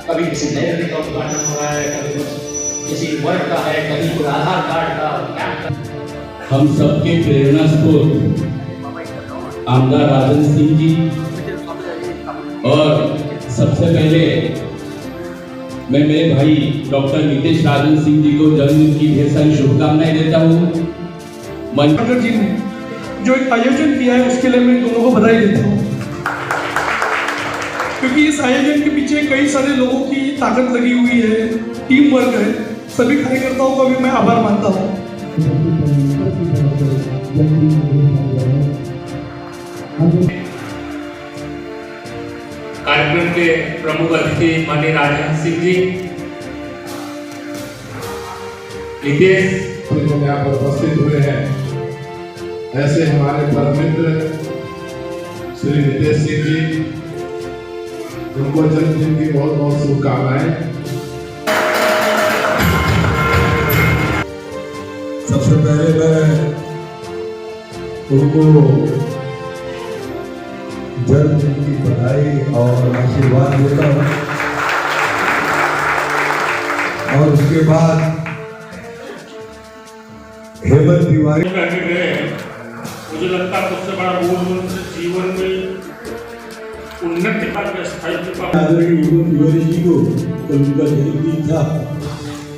कभी किसी नए का उद्घाटन हो रहा है, कभी किसी वर्ड का है, कभी कोई आधार कार्ड का कैंप। हम सबके प्रेरणा स्रोत आमदार राजन सिंह जी, और सबसे पहले मैं मेरे भाई डॉक्टर नितेश राजन सिंह जी को जन्मदिन की ढेर सारी शुभकामनाएं देता हूँ। मंजर जी ने जो एक आयोजन किया है उसके लिए मैं दोनों को बधाई देता हूँ, क्योंकि इस आयोजन के पीछे कई सारे लोगों की ताकत लगी हुई है, टीम वर्क है। सभी कार्यकर्ताओं का भी मैं आभार मानता हूँ। कार्यक्रम के प्रमुख अतिथि माननीय राजन सिंह जी, नितेश यहाँ पर उपस्थित हुए हैं, ऐसे हमारे परम मित्र श्री नितेश सिंह जी, उनको जन्मदिन की बहुत बहुत शुभकामनाएं। सबसे पहले मैं उनको जन्मदिन की बधाई और आशीर्वाद देता हूँ, और उसके बाद हेमंत तिवारी मुझे लगता है सबसे बड़ा मूल जीवन में उन्नति का स्थायित्व तिवारी जी को कल उनका जन्मदिन था,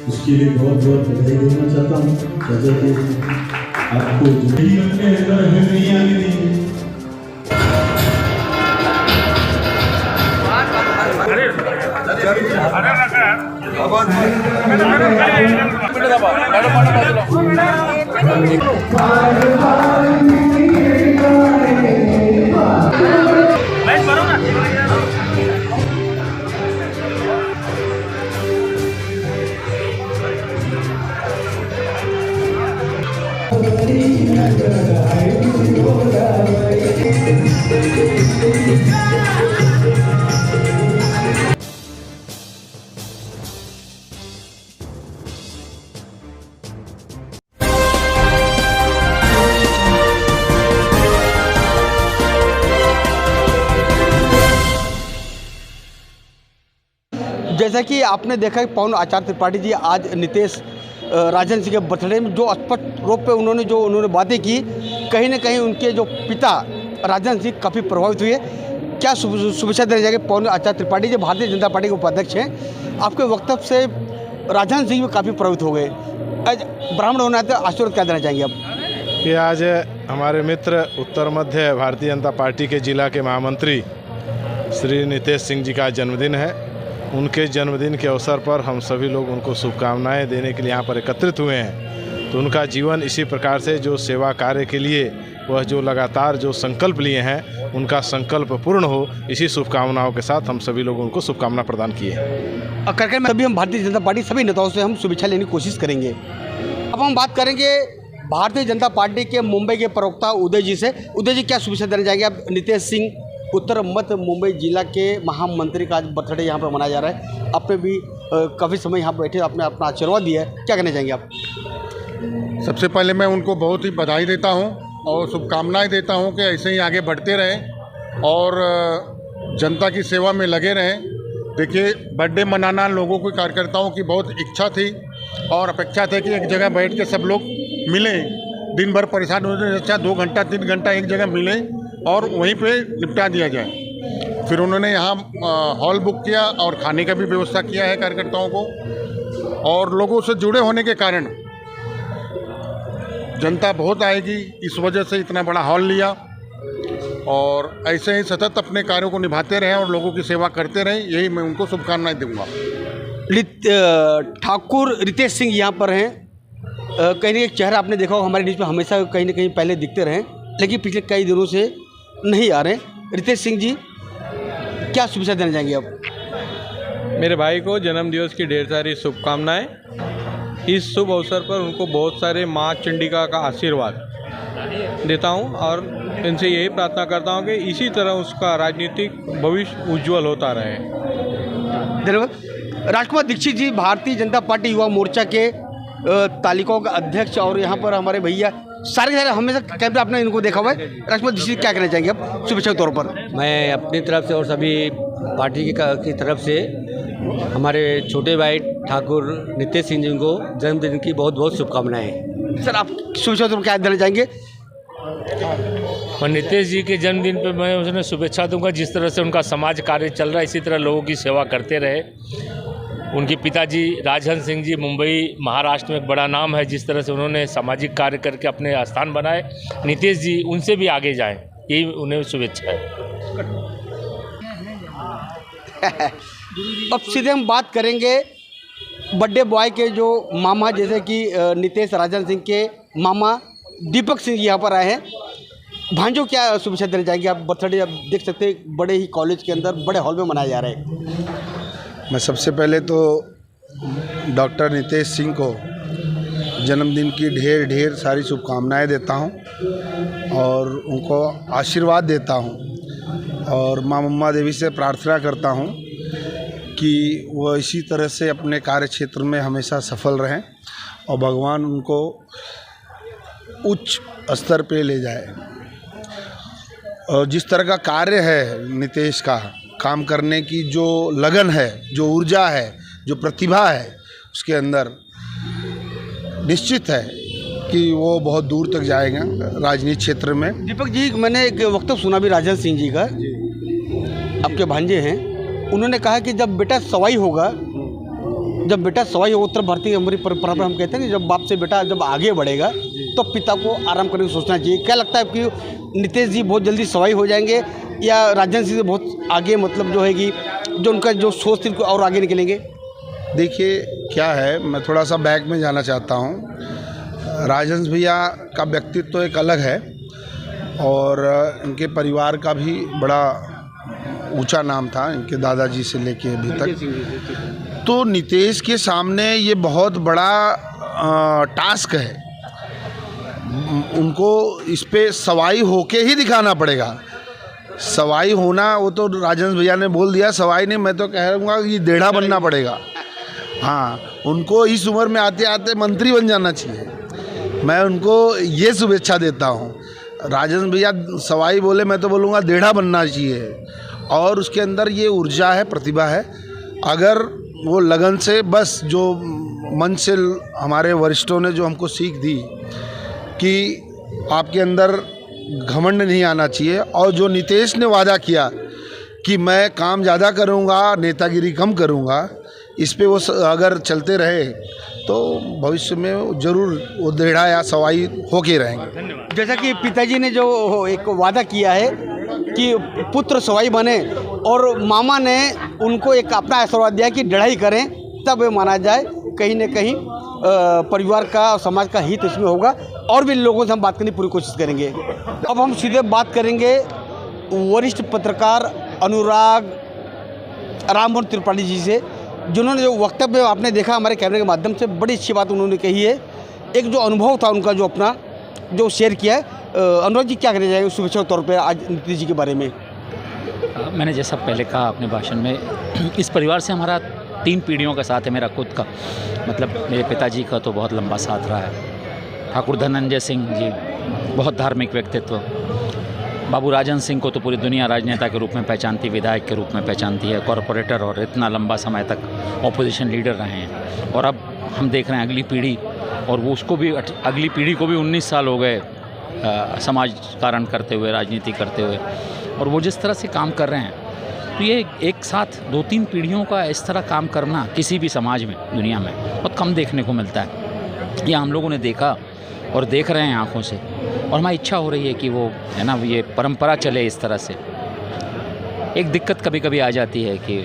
उसके लिए बहुत बहुत बधाई देना चाहता हूँ। जैसे कि आपको जो नहीं रखते हैं हमें नहीं आने देंगे। जैसा कि आपने देखा कि पवन आचार्य त्रिपाठी जी आज नितेश राजन सिंह के बर्थडे में जो स्पष्ट रूप पे उन्होंने बातें की, कहीं ना कहीं उनके जो पिता राजन सिंह काफ़ी प्रभावित हुए। क्या शुभेच्छा देना चाहिए पवन आचार्य त्रिपाठी जी भारतीय जनता पार्टी के उपाध्यक्ष हैं, आपके वक्तव्य से राजन सिंह भी काफ़ी प्रभावित हो गए। आज ब्राह्मण होना है तो आशीर्वाद क्या देना चाहेंगे आप? कि आज हमारे मित्र उत्तर मध्य भारतीय जनता पार्टी के जिला के महामंत्री श्री नितेश सिंह जी का जन्मदिन है। उनके जन्मदिन के अवसर पर हम सभी लोग उनको शुभकामनाएं देने के लिए यहाँ पर एकत्रित हुए हैं। तो उनका जीवन इसी प्रकार से जो सेवा कार्य के लिए वह जो लगातार जो संकल्प लिए हैं, उनका संकल्प पूर्ण हो, इसी शुभकामनाओं के साथ हम सभी लोग उनको शुभकामना प्रदान किए हैं। कार्यक्रम में अभी हम भारतीय जनता पार्टी सभी नेताओं से हम शुभेच्छा लेने की कोशिश करेंगे। अब हम बात करेंगे भारतीय जनता पार्टी के मुंबई के प्रवक्ता उदय जी से। उदय जी, क्या शुभेच्छा देना चाहेंगे आप? नितेश सिंह उत्तर मध्य मुंबई जिला के महामंत्री का आज बर्थडे यहाँ पर मनाया जा रहा है, आपने भी काफ़ी समय यहाँ बैठे आपने अपना आशीर्वाद दिया है, क्या कहना चाहेंगे आप? सबसे पहले मैं उनको बहुत ही बधाई देता हूँ और शुभकामनाएं देता हूँ कि ऐसे ही आगे बढ़ते रहें और जनता की सेवा में लगे रहें। देखिए, बर्थडे मनाना लोगों की, कार्यकर्ताओं की बहुत इच्छा थी और अपेक्षा थी कि एक जगह बैठ के सब लोग मिलें। दिन भर परेशान होने से अच्छा 2 घंटा 3 घंटा एक जगह मिलें और वहीं पे निपटा दिया जाए। फिर उन्होंने यहाँ हॉल बुक किया और खाने का भी व्यवस्था किया है कार्यकर्ताओं को, और लोगों से जुड़े होने के कारण जनता बहुत आएगी, इस वजह से इतना बड़ा हॉल लिया। और ऐसे ही सतत अपने कार्यों को निभाते रहें और लोगों की सेवा करते रहें, यही मैं उनको शुभकामनाएं दूंगा। ठाकुर रितेश सिंह यहाँ पर हैं। कहीं ना एक चेहरा आपने देखा हो, हमारे न्यूज़ में हमेशा कहीं ना कहीं पहले दिखते रहे, लेकिन पिछले कई दिनों से नहीं आ रहे। रितेश सिंह जी, क्या शुभेच्छा देना चाहेंगे आप? मेरे भाई को जन्मदिवस की ढेर सारी शुभकामनाएं। इस शुभ अवसर पर उनको बहुत सारे माँ चंडिका का आशीर्वाद देता हूं और इनसे यही प्रार्थना करता हूं कि इसी तरह उसका राजनीतिक भविष्य उज्जवल होता रहे। धन्यवाद। राजकुमार दीक्षित जी भारतीय जनता पार्टी युवा मोर्चा के तालिकाओं का अध्यक्ष, और यहाँ पर हमारे भैया सारे के सारे हमेशा कैमरा आपने इनको देखा हुआ है। राजकुमार दीक्षित क्या कहना चाहेंगे आप शुभेच्छा के तौर पर? मैं अपनी तरफ से और सभी पार्टी की तरफ से हमारे छोटे भाई ठाकुर नितेश सिंह जी को जन्मदिन की बहुत बहुत शुभकामनाएं। सर आप शुभेच्छा के तौर पर क्या देना चाहेंगे? मैं नितेश जी के जन्मदिन पर मैं उन्हें शुभेच्छा दूंगा। जिस तरह से उनका समाज कार्य चल रहा है इसी तरह लोगों की सेवा करते रहे। उनके पिताजी राजहंस सिंह जी मुंबई महाराष्ट्र में एक बड़ा नाम है, जिस तरह से उन्होंने सामाजिक कार्य करके अपने स्थान बनाए, नितेश जी उनसे भी आगे जाएं, यही उन्हें शुभेच्छा है। अब सीधे हम बात करेंगे बर्थडे बॉय के जो मामा, जैसे कि नितेश राजन सिंह के मामा दीपक सिंह यहाँ पर आए हैं। भांजो क्या शुभेच्छा देना चाहेंगे आप? बर्थडे आप देख सकते हैं बड़े ही कॉलेज के अंदर बड़े हॉल में मनाया जा रहा है। मैं सबसे पहले तो डॉक्टर नितेश सिंह को जन्मदिन की ढेर ढेर सारी शुभकामनाएं देता हूं और उनको आशीर्वाद देता हूं और माँ मम्मा देवी से प्रार्थना करता हूं कि वो इसी तरह से अपने कार्य क्षेत्र में हमेशा सफल रहें और भगवान उनको उच्च स्तर पे ले जाए। और जिस तरह का कार्य है नितेश का, काम करने की जो लगन है, जो ऊर्जा है, जो प्रतिभा है उसके अंदर, निश्चित है कि वो बहुत दूर तक जाएगा राजनीति क्षेत्र में। दीपक जी, मैंने एक वक्तव्य सुना भी राजन सिंह जी का, आपके भांजे हैं, उन्होंने कहा कि जब बेटा सवाई होगा, उत्तर भारतीय हमारी परंपरा में हम कहते हैं कि जब बाप से बेटा जब आगे बढ़ेगा तो पिता को आराम करने की सोचना चाहिए। क्या लगता है कि नितेश जी बहुत जल्दी सवाई हो जाएंगे या राजन सिंह से बहुत आगे, मतलब जो है कि जो उनका जो सोच थी और आगे निकलेंगे? देखिए क्या है, मैं थोड़ा सा बैक में जाना चाहता हूँ। राजहंस भैया का व्यक्तित्व तो एक अलग है और इनके परिवार का भी बड़ा ऊंचा नाम था, इनके दादाजी से लेके अभी तक। तो नितेश के सामने ये बहुत बड़ा टास्क है, उनको इस पे सवाई होके ही दिखाना पड़ेगा। सवाई होना, वो तो राजहंस भैया ने बोल दिया, सवाई नहीं, मैं तो कह रहूँगा कि देढ़ा बनना पड़ेगा। हाँ, उनको इस उम्र में आते आते मंत्री बन जाना चाहिए। मैं उनको ये शुभेच्छा देता हूँ। राजहंस भैया सवाई बोले, मैं तो बोलूँगा देढ़ा बनना चाहिए। और उसके अंदर ये ऊर्जा है, प्रतिभा है। अगर वो लगन से, बस जो मन से हमारे वरिष्ठों ने जो हमको सीख दी कि आपके अंदर घमंड नहीं आना चाहिए, और जो नितेश ने वादा किया कि मैं काम ज़्यादा करूँगा, नेतागिरी कम करूँगा, इस पे वो अगर चलते रहे तो भविष्य में ज़रूर वो देढ़ा या सवाई होके रहेंगे। जैसा कि पिताजी ने जो एक वादा किया है कि पुत्र सवाई बने, और मामा ने उनको एक अपना आशीर्वाद दिया कि लड़ाई करें, तब माना जाए कहीं न कहीं परिवार का और समाज का हित इसमें होगा। और भी लोगों से हम बात करने की पूरी कोशिश करेंगे। अब हम सीधे बात करेंगे वरिष्ठ पत्रकार अनुराग राममोहन त्रिपाठी जी से, जिन्होंने जो वक्तव्य आपने देखा हमारे कैमरे के माध्यम से, बड़ी अच्छी बात उन्होंने कही है। एक जो अनुभव था उनका, जो अपना जो शेयर किया है। अनुराग जी, क्या कहना चाहेंगे शुभेच्छा के तौर पर आज नितीश जी के बारे में? मैंने जैसा पहले कहा अपने भाषण में, इस परिवार से हमारा 3 पीढ़ियों का साथ है। मेरा खुद का, मतलब मेरे पिताजी का तो बहुत लंबा साथ रहा है। ठाकुर धनंजय सिंह जी बहुत धार्मिक व्यक्तित्व, बाबू राजन सिंह को तो पूरी दुनिया राजनेता के रूप में पहचानती, विधायक के रूप में पहचानती है, कॉरपोरेटर, और इतना लंबा समय तक ऑपोजिशन लीडर रहे हैं। और अब हम देख रहे हैं अगली पीढ़ी, और वो उसको भी, अगली पीढ़ी को भी 19 साल हो गए समाज कारण करते हुए, राजनीति करते हुए, और वो जिस तरह से काम कर रहे हैं, तो ये एक साथ 2-3 पीढ़ियों का इस तरह काम करना किसी भी समाज में, दुनिया में बहुत कम देखने को मिलता है। ये हम लोगों ने देखा और देख रहे हैं आँखों से, और हमारी इच्छा हो रही है कि वो है ना, ये परंपरा चले इस तरह से। एक दिक्कत कभी कभी आ जाती है कि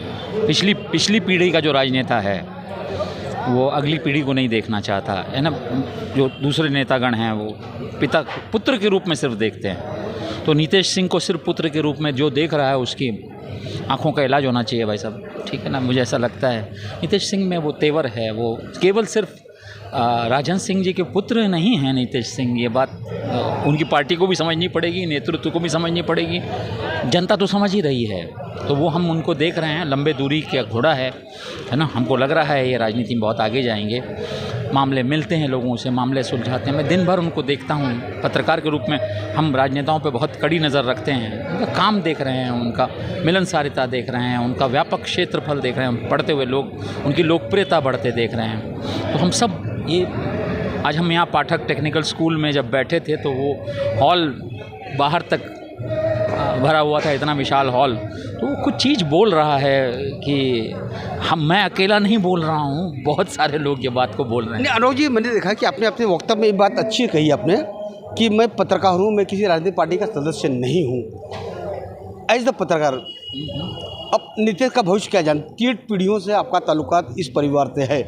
पिछली पीढ़ी का जो राजनेता है वो अगली पीढ़ी को नहीं देखना चाहता है ना। जो दूसरे नेतागण हैं वो पुत्र के रूप में सिर्फ देखते हैं। तो नितेश सिंह को सिर्फ पुत्र के रूप में जो देख रहा है, उसकी आँखों का इलाज होना चाहिए भाई साहब, ठीक है ना। मुझे ऐसा लगता है नितेश सिंह में वो तेवर है, वो केवल सिर्फ राजन सिंह जी के पुत्र नहीं हैं नितेश सिंह। ये बात उनकी पार्टी को भी समझनी पड़ेगी, नेतृत्व को भी समझनी पड़ेगी, जनता तो समझ ही रही है, तो वो हम उनको देख रहे हैं, लंबे दूरी का घोड़ा है ना। हमको लग रहा है ये राजनीति में बहुत आगे जाएंगे। मामले मिलते हैं लोगों से, मामले सुलझाते हैं। मैं दिन भर उनको देखता हूँ पत्रकार के रूप में। हम राजनेताओं पे बहुत कड़ी नज़र रखते हैं, उनका काम देख रहे हैं, उनका मिलनसारिता देख रहे हैं, उनका व्यापक क्षेत्रफल देख रहे हैं, पढ़ते हुए लोग उनकी लोकप्रियता बढ़ते देख रहे हैं। तो हम सब ये आज हम यहाँ पाठक टेक्निकल स्कूल में जब बैठे थे तो वो हॉल बाहर तक भरा हुआ था, इतना विशाल हॉल। तो वो कुछ चीज़ बोल रहा है कि मैं अकेला नहीं बोल रहा हूँ, बहुत सारे लोग ये बात को बोल रहे हैं। अनुराग जी, मैंने देखा कि आपने अपने वक्तव्य में ये बात अच्छी कही आपने कि मैं पत्रकार हूँ, मैं किसी राजनीतिक पार्टी का सदस्य नहीं हूँ। एज द पत्रकार अब नीतीश का भविष्य क्या जान, 3 पीढ़ियों से आपका ताल्लुकात इस परिवार से है।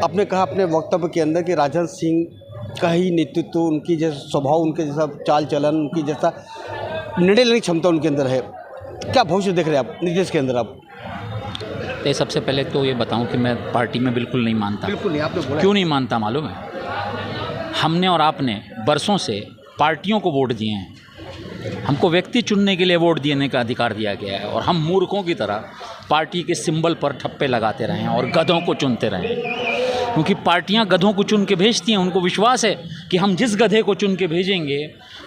आपने कहा अपने वक्तव्य के अंदर कि राजन सिंह का ही नेतृत्व, उनकी जैसा स्वभाव, उनके जैसा चाल चलन, उनकी जैसा निर्णय लेने की क्षमता उनके अंदर है। क्या भविष्य देख रहे हैं आप नीतीश के अंदर? आप तो सबसे पहले तो ये बताऊं कि मैं पार्टी में बिल्कुल नहीं मानता। बिल्कुल नहीं, आपने बोला। क्यों नहीं मानता मालूम है? हमने और आपने बरसों से पार्टियों को वोट दिए हैं, हमको व्यक्ति चुनने के लिए वोट देने का अधिकार दिया गया है, और हम मूर्खों की तरह पार्टी के सिंबल पर ठप्पे लगाते रहे हैं और गधों को चुनते रहे हैं। क्योंकि पार्टियां गधों को चुन के भेजती हैं, उनको विश्वास है कि हम जिस गधे को चुन के भेजेंगे,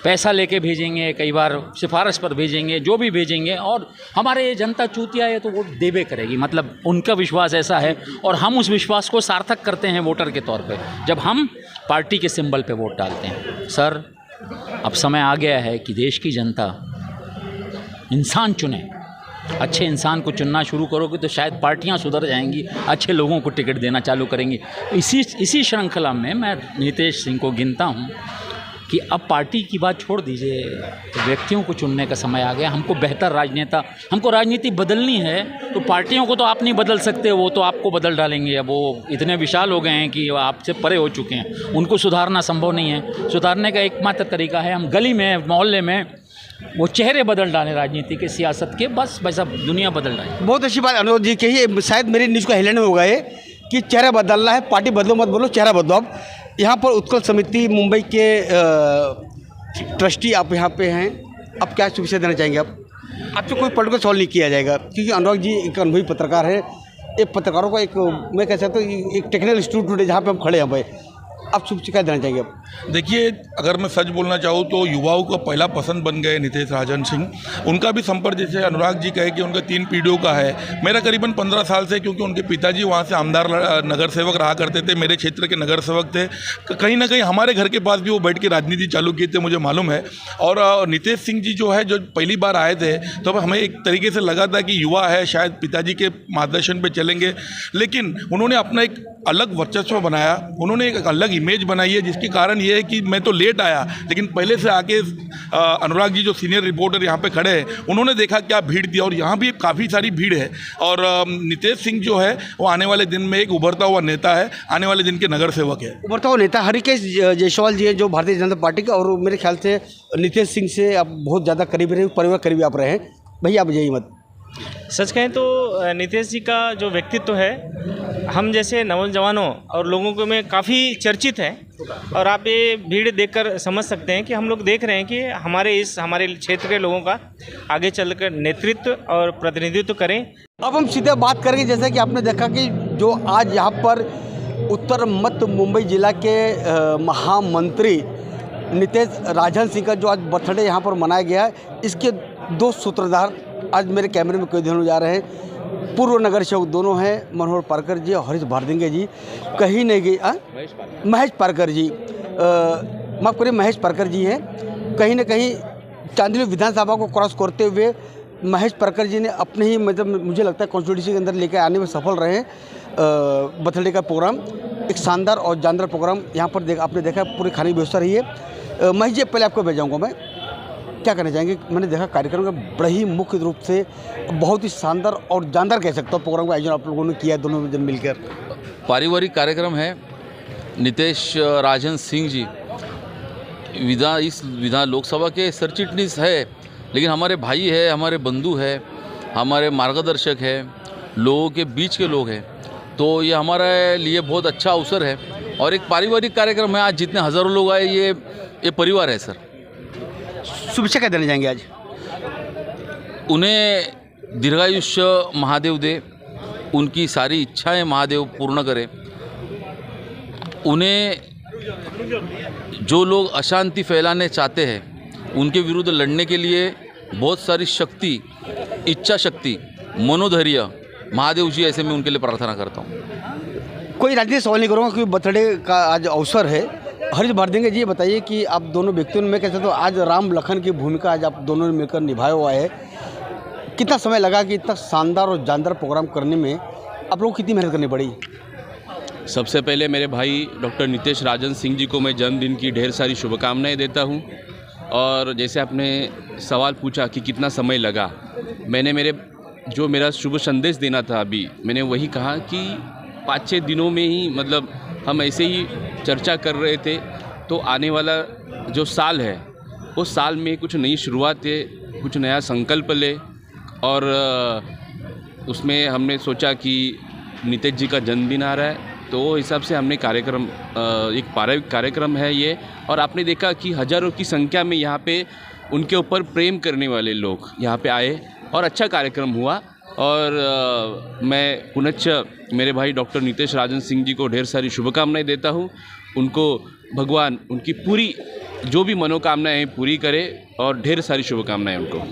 पैसा लेके भेजेंगे, कई बार सिफारिश पर भेजेंगे, जो भी भेजेंगे, और हमारे जनता चूतिया है तो वोट देवे करेगी। मतलब उनका विश्वास ऐसा है, और हम उस विश्वास को सार्थक करते हैं वोटर के तौर पे जब हम पार्टी के सिंबल पे वोट डालते हैं। सर, अब समय आ गया है कि देश की जनता इंसान चुने। अच्छे इंसान को चुनना शुरू करोगे तो शायद पार्टियां सुधर जाएंगी, अच्छे लोगों को टिकट देना चालू करेंगी। इसी श्रृंखला में मैं नीतीश सिंह को गिनता हूं कि अब पार्टी की बात छोड़ दीजिए, तो व्यक्तियों को चुनने का समय आ गया। हमको बेहतर राजनेता, हमको राजनीति बदलनी है तो पार्टियों को तो आप नहीं बदल सकते, वो तो आपको बदल डालेंगे। अब वो इतने विशाल हो गए हैं कि आपसे परे हो चुके हैं, उनको सुधारना संभव नहीं है। सुधारने का एकमात्र तरीका है हम गली में, मोहल्ले में वो चेहरे बदल डालें राजनीति के, सियासत के, बस वैसा दुनिया बदल रही है। बहुत अच्छी बात अनुराग जी कही। शायद मेरी न्यूज़ का हेडलाइन होगा ये कि चेहरा बदलना है, पार्टी बदलो मत बोलो, चेहरा बदलो। अब यहाँ पर उत्कल समिति मुंबई के ट्रस्टी आप यहाँ पे हैं, अब क्या सुविधा देना चाहेंगे आप? आपसे कोई पॉलिटिकल सवाल नहीं किया जाएगा, क्योंकि अनुराग जी एक अनुभवी पत्रकार है। एक पत्रकारों का एक, मैं कह सकता हूँ, एक टेक्निकल इंस्टीट्यूट है जहाँ पे हम खड़े हैं भाई। आप क्या देना चाहेंगे आप? देखिए, अगर मैं सच बोलना चाहूँ तो युवाओं का पहला पसंद बन गए नीतीश राजन सिंह। उनका भी संपर्क, जैसे अनुराग जी कहे कि उनका 3 पीढ़ियों का है, मेरा करीबन 15 साल से, क्योंकि उनके पिताजी वहाँ से आमदार नगर सेवक रहा करते थे, मेरे क्षेत्र के नगर सेवक थे। कहीं ना कहीं हमारे घर के पास भी वो बैठ के राजनीति चालू किए थे, मुझे मालूम है। और नीतीश सिंह जी जो है, जो पहली बार आए थे तो हमें एक तरीके से लगा था कि युवा है, शायद पिताजी के मार्गदर्शन पर चलेंगे, लेकिन उन्होंने अपना एक अलग वर्चस्व बनाया, उन्होंने एक अलग इमेज बनाई है, जिसके कारण ये है कि मैं तो लेट आया, लेकिन पहले से आके अनुराग जी जो सीनियर रिपोर्टर यहाँ पे खड़े हैं, उन्होंने देखा क्या भीड़ थी, और यहाँ भी काफ़ी सारी भीड़ है। और नीतीश सिंह जो है वो आने वाले दिन में एक उभरता हुआ नेता है, आने वाले दिन के नगर सेवक है। उभरता हुआ नेता हरिकेश जायसवाल जी है, जो भारतीय जनता पार्टी का, और मेरे ख्याल से नीतीश सिंह से आप बहुत ज़्यादा करीब रहे, परिवार करीब आप रहे हैं। भैया आप जाइए मत। सच कहें तो नीतीश जी का जो व्यक्तित्व है, हम जैसे नौजवानों और लोगों को में काफ़ी चर्चित है। और आप ये भीड़ देखकर समझ सकते हैं कि हम लोग देख रहे हैं कि हमारे क्षेत्र के लोगों का आगे चलकर नेतृत्व और प्रतिनिधित्व करें। अब हम सीधे बात करेंगे, जैसा कि आपने देखा कि जो आज यहाँ पर उत्तर मध्य मुंबई जिला के महामंत्री नीतीश राजन सिंह का जो आज बर्थडे यहाँ पर मनाया गया है, इसके 2 सूत्रधार आज मेरे कैमरे में कैद होने जा रहे हैं। पूर्व नगर सेवक दोनों हैं, मनोहर पारकर जी और हरीश भारदिंगे जी। कहीं नहीं गई महेश पारकर जी, माफ़ करिए, महेश पारकर जी हैं। कहीं ना कहीं चांदनी विधानसभा को क्रॉस करते हुए महेश पारकर जी ने अपने ही, मतलब मुझे लगता है कॉन्स्टिट्यूंसी के अंदर लेकर आने में सफल रहे हैं। बर्थडे का प्रोग्राम एक शानदार और जानदार प्रोग्राम यहाँ पर आपने देखा, पूरी खाने की व्यवस्था रही है। महेश जी, पहले आपको भेजाऊँगा मैं, क्या कहना चाहेंगे? मैंने देखा कार्यक्रम का बड़े ही मुख्य रूप से बहुत ही शानदार और जानदार कह सकता हूँ प्रोग्राम का आयोजन आप लोगों ने किया, दोनों जन मिलकर। पारिवारिक कार्यक्रम है। नीतीश राजन सिंह जी इस विधान लोकसभा के सरचिटनीस है, लेकिन हमारे भाई है, हमारे बंधु है, हमारे मार्गदर्शक है, लोगों के बीच के लोग हैं। तो ये हमारे लिए बहुत अच्छा अवसर है और एक पारिवारिक कार्यक्रम है। आज जितने हज़ारों लोग आए, ये परिवार है सर। शुभेच्छा क्या देना चाहेंगे आज? उन्हें दीर्घायुष्य महादेव दे, उनकी सारी इच्छाएं महादेव पूर्ण करे। उन्हें जो लोग अशांति फैलाने चाहते हैं उनके विरुद्ध लड़ने के लिए बहुत सारी शक्ति, इच्छा शक्ति, मनोधैर्य महादेव जी ऐसे मैं उनके लिए प्रार्थना करता हूँ। कोई राजनीतिक सवाल नहीं करूँगा क्योंकि बर्थडे का आज अवसर है। हरीश भारदेंगे जी, ये बताइए कि आप दोनों व्यक्तियों में कैसे, तो आज राम लखन की भूमिका आज आप दोनों ने मिलकर निभाया हुआ है। कितना समय लगा कि इतना शानदार और जानदार प्रोग्राम करने में आप लोगों को कितनी मेहनत करनी पड़ी? सबसे पहले मेरे भाई डॉक्टर नितेश राजन सिंह जी को मैं जन्मदिन की ढेर सारी शुभकामनाएं देता हूं। और जैसे आपने सवाल पूछा कि कितना समय लगा, मैंने मेरा शुभ संदेश देना था अभी, मैंने वही कहा कि 5-6 दिनों में ही, मतलब हम ऐसे ही चर्चा कर रहे थे तो आने वाला जो साल है उस साल में कुछ नई शुरुआत है, कुछ नया संकल्प ले। और उसमें हमने सोचा कि नितेश जी का जन्मदिन आ रहा है तो वो हिसाब से हमने कार्यक्रम, एक पारिवारिक कार्यक्रम है ये। और आपने देखा कि हज़ारों की संख्या में यहाँ पे उनके ऊपर प्रेम करने वाले लोग यहाँ पे आए और अच्छा कार्यक्रम हुआ। और मैं पुनश्च मेरे भाई डॉक्टर नितेश राजन सिंह जी को ढेर सारी शुभकामनाएं देता हूँ। उनको भगवान उनकी पूरी जो भी मनोकामनाएं पूरी करे और ढेर सारी शुभकामनाएं उनको।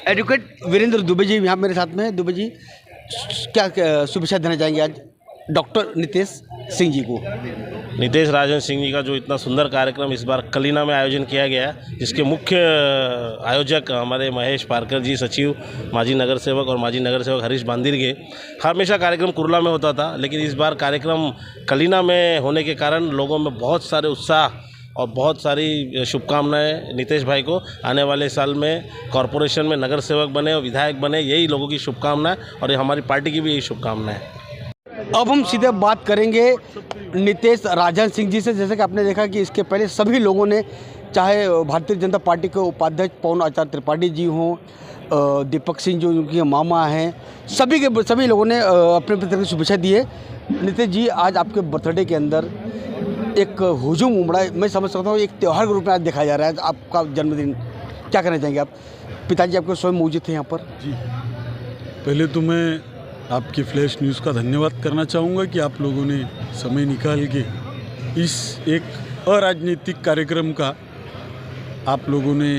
एडवोकेट वीरेंद्र दुबे जी यहाँ मेरे साथ में हैं। दुबे जी, क्या शुभेच्छा देना चाहेंगे आज डॉक्टर नितेश सिंह जी को? नितेश राजन सिंह जी का जो इतना सुंदर कार्यक्रम इस बार कलीना में आयोजन किया गया, जिसके मुख्य आयोजक हमारे महेश पारकर जी, सचिव माजी नगर सेवक और माजी नगर सेवक हरीश बांदिरगे। हमेशा कार्यक्रम कुर्ला में होता था, लेकिन इस बार कार्यक्रम कलीना में होने के कारण लोगों में बहुत सारे उत्साह और बहुत सारी शुभकामनाएं नितेश भाई को। आने वाले साल में कॉरपोरेशन में नगर सेवक बने और विधायक बने, यही लोगों की शुभकामनाएं और हमारी पार्टी की भी यही शुभकामनाएं। अब हम सीधे बात करेंगे नितेश राजन सिंह जी से। जैसे कि आपने देखा कि इसके पहले सभी लोगों ने, चाहे भारतीय जनता पार्टी के उपाध्यक्ष पवन आचार्य त्रिपाठी जी हों, दीपक सिंह जो उनके मामा हैं, सभी लोगों ने अपने तरफ से शुभेच्छा दी है। नितेश जी, आज आपके बर्थडे के अंदर एक हुजूम उमड़ा है, मैं समझ सकता हूँ एक त्यौहार के रूप में आज दिखाया जा रहा है आपका जन्मदिन। क्या कहना चाहेंगे आप? पिताजी आपके स्वयं मौजूद थे यहाँ पर। जी, पहले तो मैं आपके फ्लैश न्यूज़ का धन्यवाद करना चाहूँगा कि आप लोगों ने समय निकाल के इस एक अराजनीतिक कार्यक्रम का आप लोगों ने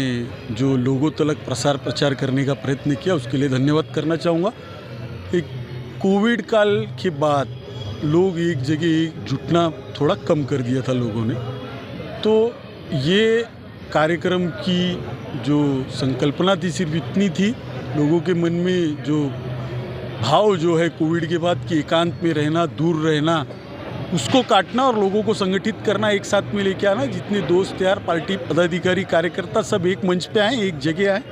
जो लोगों तक प्रसार प्रचार करने का प्रयत्न किया, उसके लिए धन्यवाद करना चाहूँगा। एक कोविड काल के बाद लोग एक जगह जुटना थोड़ा कम कर दिया था लोगों ने, तो ये कार्यक्रम की जो संकल्पना थी सिर्फ इतनी थी, लोगों के मन में जो भाव जो है कोविड के बाद कि एकांत में रहना, दूर रहना, उसको काटना और लोगों को संगठित करना, एक साथ में लेके आना। जितने दोस्त यार, पार्टी पदाधिकारी, कार्यकर्ता सब एक मंच पे आए, एक जगह आए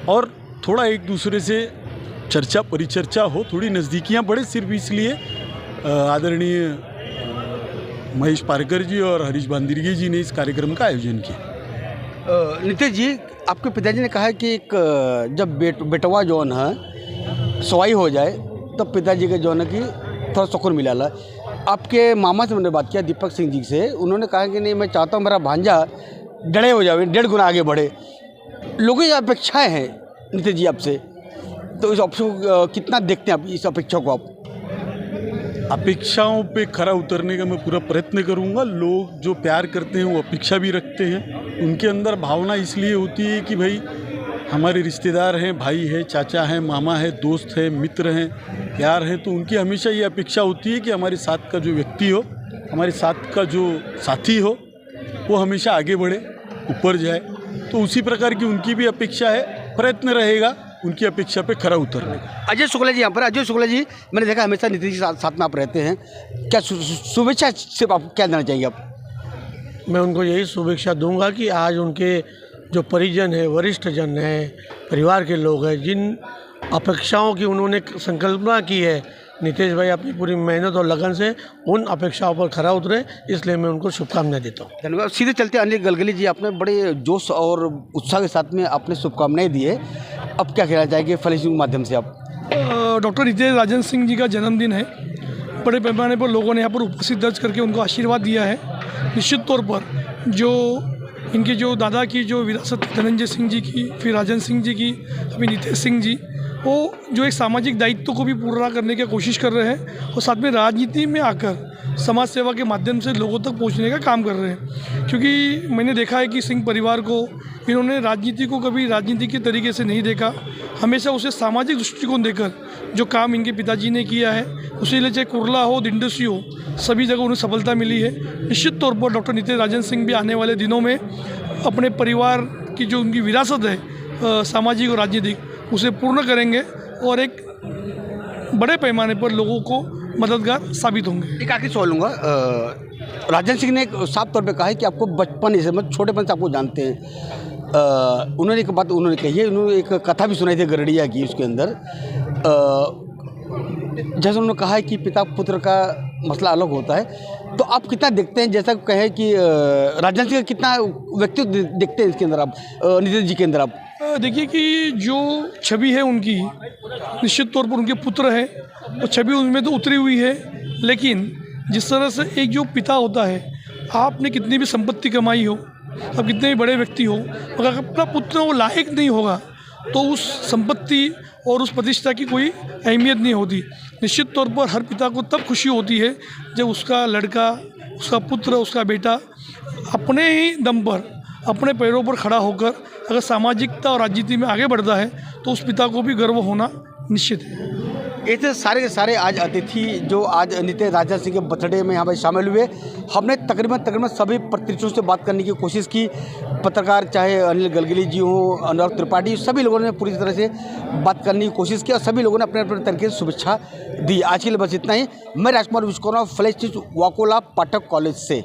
और थोड़ा एक दूसरे से चर्चा परिचर्चा हो, थोड़ी नज़दीकियाँ बढ़े। सिर्फ इसलिए आदरणीय महेश पारकर जी और हरीश बांदिरगे जी ने इस कार्यक्रम का आयोजन किया। नितेश जी, आपके पिताजी ने कहा कि एक जब बेटवा जौन है सवाई हो जाए तब पिताजी के जौन की थोड़ा सुकून मिला ला। आपके मामा से मैंने बात किया, दीपक सिंह जी से, उन्होंने कहा कि नहीं, मैं चाहता हूँ मेरा भांजा डड़े हो जाए, 1.5 गुना आगे बढ़े। लोगों की अपेक्षाएं हैं नितेश जी आपसे, तो इस ऑप्शन को कितना देखते हैं आप, इस अपेक्षा को? आप अपेक्षाओं पे खरा उतरने का मैं पूरा प्रयत्न करूंगा। लोग जो प्यार करते हैं वो अपेक्षा भी रखते हैं। उनके अंदर भावना इसलिए होती है कि भाई हमारे रिश्तेदार हैं, भाई है, चाचा हैं, मामा है, दोस्त हैं, मित्र हैं, प्यार हैं, तो उनकी हमेशा ये अपेक्षा होती है कि हमारे साथ का जो व्यक्ति हो, हमारे साथ का जो साथी हो, वो हमेशा आगे बढ़े, ऊपर जाए। तो उसी प्रकार की उनकी भी अपेक्षा है, प्रयत्न रहेगा उनकी अपेक्षा पे खरा उतरने का। अजय शुक्ला जी यहाँ पर। अजय शुक्ला जी, मैंने देखा हमेशा नीतीश जी साथ में आप रहते हैं, क्या शुभेच्छा सिर्फ आप क्या देना चाहिए आप? मैं उनको यही शुभेच्छा दूंगा कि आज उनके जो परिजन है, वरिष्ठ जन हैं, परिवार के लोग हैं, जिन अपेक्षाओं की उन्होंने संकल्पना की है, नितेश भाई अपनी पूरी मेहनत और लगन से उन अपेक्षाओं पर खरा उतरे, इसलिए मैं उनको शुभकामनाएं देता हूँ। धन्यवाद। सीधे चलते अनिल गलगली जी, आपने बड़े जोश और उत्साह के साथ में आपने शुभकामनाएं दी है, अब क्या कहना चाहेंगे फ्लैश के माध्यम से आप? डॉक्टर नितेश राजन सिंह जी का जन्मदिन है, बड़े पैमाने पर लोगों ने यहाँ पर उपस्थित दर्ज करके उनको आशीर्वाद दिया है। निश्चित तौर पर जो इनके जो दादा की जो विरासत धनंजय सिंह जी की, फिर राजन सिंह जी की, अभी नितेश सिंह जी, वो जो एक सामाजिक दायित्व को भी पूरा करने की कोशिश कर रहे हैं और साथ में राजनीति में आकर समाज सेवा के माध्यम से लोगों तक पहुंचने का काम कर रहे हैं। क्योंकि मैंने देखा है कि सिंह परिवार को इन्होंने राजनीति को कभी राजनीति के तरीके से नहीं देखा, हमेशा उसे सामाजिक दृष्टिकोण देकर जो काम इनके पिताजी ने किया है, उसी लिए चाहे कुर्ला हो, दिंडोसी हो, सभी जगह उन्हें सफलता मिली है। निश्चित तौर पर डॉक्टर नितेश राजन सिंह भी आने वाले दिनों में अपने परिवार की जो उनकी विरासत है सामाजिक और राजनीतिक, उसे पूर्ण करेंगे और एक बड़े पैमाने पर लोगों को मददगार साबित होंगे। एक आखिरी सवाल लूँगा, राजन सिंह ने एक साफ तौर पे कहा है कि आपको बचपन से मतलब छोटेपन से आपको जानते हैं। उन्होंने एक बात उन्होंने कही है, उन्होंने एक कथा भी सुनाई थी गरड़िया की, उसके अंदर जैसे उन्होंने कहा है कि पिता पुत्र का मसला अलग होता है, तो आप कितना देखते हैं, जैसा कहे कि राजन सिंह का कितना व्यक्तित्व देखते हैं इसके अंदर आप, नितेश जी के अंदर आप? देखिए कि जो छवि है उनकी, निश्चित तौर पर उनके पुत्र है, वो छवि उनमें तो उतरी हुई है, लेकिन जिस तरह से एक जो पिता होता है, आपने कितनी भी संपत्ति कमाई हो, आप कितने भी बड़े व्यक्ति हो, अगर अपना पुत्र वो लायक नहीं होगा तो उस संपत्ति और उस प्रतिष्ठा की कोई अहमियत नहीं होती। निश्चित तौर पर हर पिता को तब खुशी होती है जब उसका लड़का, उसका पुत्र, उसका बेटा अपने ही दम पर, अपने पैरों पर खड़ा होकर अगर सामाजिकता और राजनीति में आगे बढ़ता है तो उस पिता को भी गर्व होना निश्चित है। ऐसे सारे के सारे आज अतिथि जो आज नितेश राजन सिंह के बर्थडे में यहाँ पर शामिल हुए, हमने तकरीबन सभी प्रतिनिधियों से बात करने की कोशिश की। पत्रकार चाहे अनिल गलगली जी हो, अनुराग त्रिपाठी, सभी लोगों ने पूरी तरह से बात करने की कोशिश की और सभी लोगों ने अपने अपने तरीके से शुभेच्छा दी। आज के लिए बस इतना ही। मैं राजकुमार विश्वकर्मा, फ्लैश न्यूज़, वाकोला पाठक कॉलेज से।